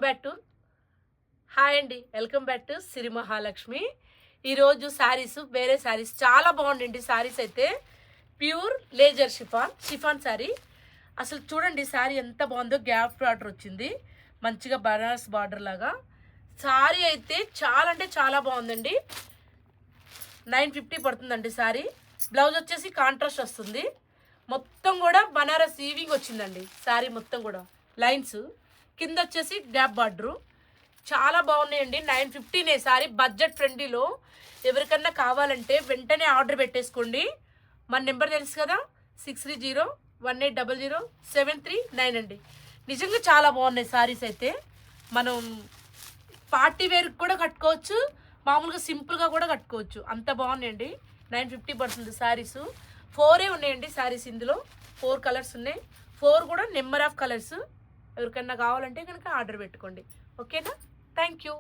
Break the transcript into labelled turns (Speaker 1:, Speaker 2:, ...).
Speaker 1: Back to hi అండి, welcome back to సిరి మహాలక్ష్మి. ఈరోజు శారీస్, వేరే శారీస్ చాలా బాగుండండి. శారీస్ అయితే ప్యూర్ లేజర్ షిఫాన్ శారీ. అసలు చూడండి శారీ ఎంత బాగుందో. గ్యాప్ బార్డర్ వచ్చింది, మంచిగా బనారస్ బార్డర్ లాగా. శారీ అయితే చాలా అంటే చాలా బాగుందండి. 950 పడుతుందండి శారీ. బ్లౌజ్ వచ్చేసి కాంట్రాస్ట్ వస్తుంది. మొత్తం కూడా బనారస్ వీవింగ్ వచ్చిందండి. శారీ మొత్తం కూడా లైన్స్, కింద వచ్చేసి గ్యాప్ బార్డరు. చాలా బాగున్నాయండి. 950నే శారీ. బడ్జెట్ ఫ్రెండ్లీలో ఎవరికన్నా కావాలంటే వెంటనే ఆర్డర్ పెట్టేసుకోండి. మన నెంబర్ తెలుసు కదా, 6301800739 అండి. నిజంగా చాలా బాగున్నాయి శారీస్ అయితే. మనం పార్టీ వేర్కి కూడా కట్టుకోవచ్చు, మామూలుగా సింపుల్గా కూడా కట్టుకోవచ్చు. అంత బాగున్నాయండి. 950 పడుతుంది శారీస్. 4 ఉన్నాయండి శారీస్. ఇందులో 4 కలర్స్ ఉన్నాయి. 4 కూడా నెంబర్ ఆఫ్ కలర్స్. ఎవరికన్నా కావాలంటే కనుక ఆర్డర్ పెట్టుకోండి. ఓకేనా? Thank you.